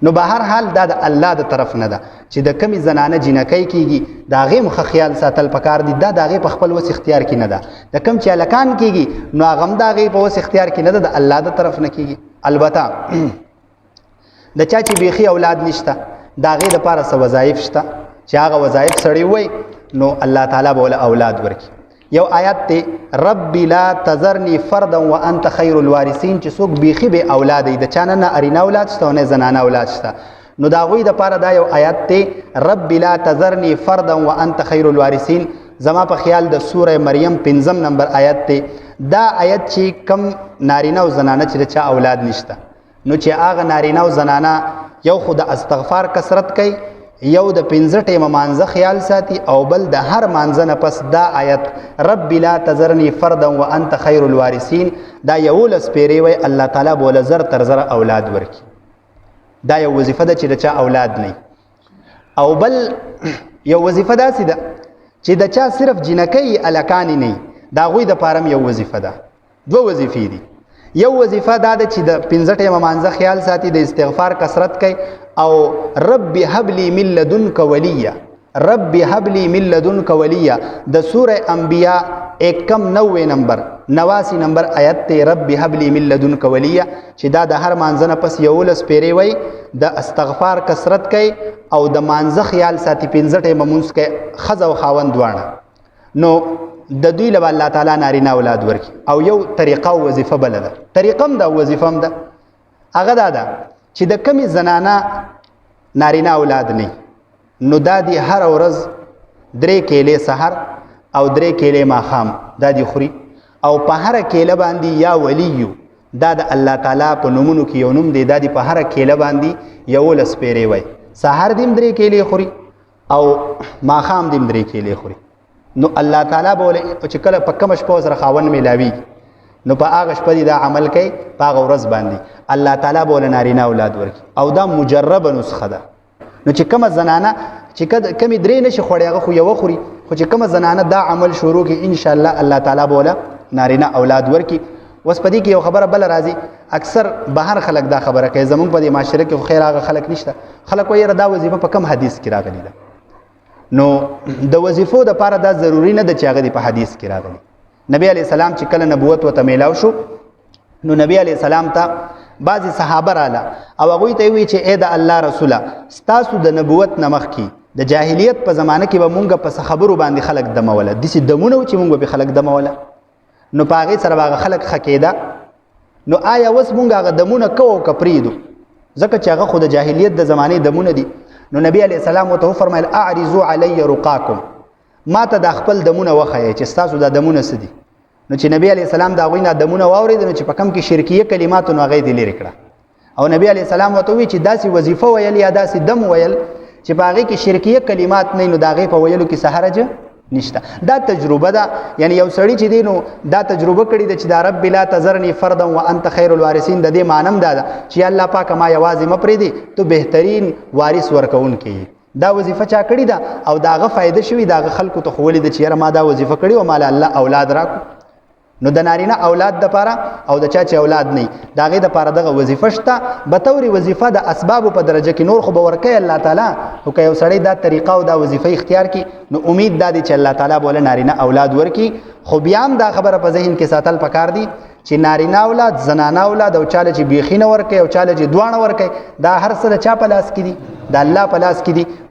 نو به هر حال دا د الله د طرف نه ده چې د کمی زنانه جنکی کیږي د هغې مخه خیال ساتل پکار دي دا د هغې په خپل وس اختیار کې نه ده د کم چې هلکان کیږي نو هغه هم د هغې په وس اختیار کې نه ده د الله د طرف نه کیږي. البته د چا چې بیخي اولاد نشته د هغې دپاره څه وظایف شته چې هغه وظایف سړی ووایي نو الله تعالی به وله اولاد ورکړي. یو آیت دی رب لا تذرنی فردا وانت خیر الوارثین چې څوک بیخي به اولاد دی د چا نه ارینه اولاد شته او نه زنانه اولاد شته نو د هغوی دپاره دا یو آیت دی رب لا تذرنی فردا وانت خیر الوارثین. زما په خیال د سوره مریم 5 نمبر آیت دی. دا آیت چې کم نارینه او زنانه چې د چا اولاد نشته نو چې هغه نارینه او زنانه یو خو د استغفار کثرت کوي یو د 15 ټیمه مانځه خیال ساتي او بل د هر مانځه نه پس دا آیت رب لا تذرنی فردا وانت خیر الوارثین دا 11 پیرې وی الله تعالی بوله زر تر زر اولاد ورکي. دا یو وظیفه ده چې د چا اولاد نه او بل یو وظیفه داسې ده چې د چا صرف جنکی الکانی نه دا غوی د پارم یو وظیفه ده. دو وظیفې دي. یو وظیفه دا ده چې د 15 ټیمه مانځه خیال ساتي د استغفار کثرت کوي او رب هب لی من لدنک ولیا رب هب لی من لدنک ولیا د سوره انبیاء 91 نمبر 89 نمبر آیت ته رب هب لی من لدنک ولیا چې دا د هر مانځنه پس 11 پیری وای د استغفار کثرت کوي او د مانځه خیال ساتي 15 ټیمه مونږ کوي خزه او خاوند دواړه نو د دوی له الله تعالی نارینه اولاد ورکي. او یو طریقه او وظیفه بل ده طریقه هم ده وظیفه هم ده هغه دا ده چې د کمی زنانه نارینه اولاد نه نو دا دی هر ورځ 3 کیلې سحر او 3 کیلې ماښام دا دی خوري او په هر کیله باندې یا ولیو دا د الله تعالی په نومونو کې یو نوم دی دا دی په هر کیله باندې 11 پیرې وای سحر دیم 3 کیلې خوري او ماښام دیم 3 کیلې خوري نو الله تعالی بوله چې کله په کوم شپه سره خاون ملاوي نو په هغه شپه دا عمل کوي په هغه ورځ باندې الله تعالی بوله نارینه اولاد ورکي او دا مجربه نسخه ده. نو چې کومه زنانه چې کمی درې نشي خوړی هغه خو یو خوري خو چې کومه زنانه دا عمل شروع کی ان شاء الله الله تعالی بوله نارینه اولاد ورکي. اوس په دې کې یو خبره بل راځي اکثر بهر خلک دا خبره کوي زمونږ په دې معاشره کې خیر هغه خلک نشته خلک وایي دا وظیفه په کم حدیث کې راغلی ده نو د وظیفو د پاره دا ضروری نه ده چې هغه په حدیث کې راغلی. نبی علی السلام چې کله نبوت وته میلاو شو نو نبی علی السلام ته بعضی صحابه رااله او هغه ته وی چې اے د الله رسوله ستاسو د نبوت نمخ کې د جاهلیت په زمانه کې به مونږ په خبرو باندې خلک دموله دسی دمونه چې مونږ به خلک دموله نو پاغه سره هغه خلک خکېدا نو آیا وس مونږ هغه دمونه کوو کپریدو ځکه چې هغه خود جاهلیت د زمانه دمونه دي. نو نبی علیہ السلام ته فرمایل اعرضوا علی رقاکم ما ته د خپل دمونه وخی چې تاسو د دمونه سدي. نو چې نبی علیہ السلام دا غوینه دمونه واورید نو چې په کم کې شرکیه کلمات نو غې دي لري کړه او نبی علیہ السلام ته وی چې داسې وظیفه ویل یا داسې دم ویل چې باغې کې شرکیه کلمات نه نو داغه په ویلو کې سحرج نشته. دا تجربه ده یعنی یو سړی چې دی نو دا تجربه کړی د چې دا رب لا تذرنی فردا وانت خیر الوارثین د دې معنی دا ده چې الله پاک ما یوازې مپری دی ته بهترین وارث ورکون کی. دا وظیفه چا کړی ده او داغه فائدہ شوی داغه خلکو ته خولې د چې ما دا وظیفه کړی او مال الله اولاد راکو نو د نارینه اولاد د پاره او د چا چې اولاد نه داغه د پاره دغه وظیفه شته به توري وظیفه د اسباب په درجه کې نور خو به ورکه الله تعالی او که یو سړی دا طریقه او دا وظیفه اختیار کی نو امید دا دی چې الله تعالی بوله نارینه اولاد ورکی. خو بیا هم دا خبره په ذهن کې ساتل پکار دی چې نارینه اولاد زنانه اولاد او چاله چې بیخینه ورکه او چاله چې دوانه ورکه دا هر څه د چا په لاس کې دي د الله په لاس کې دي.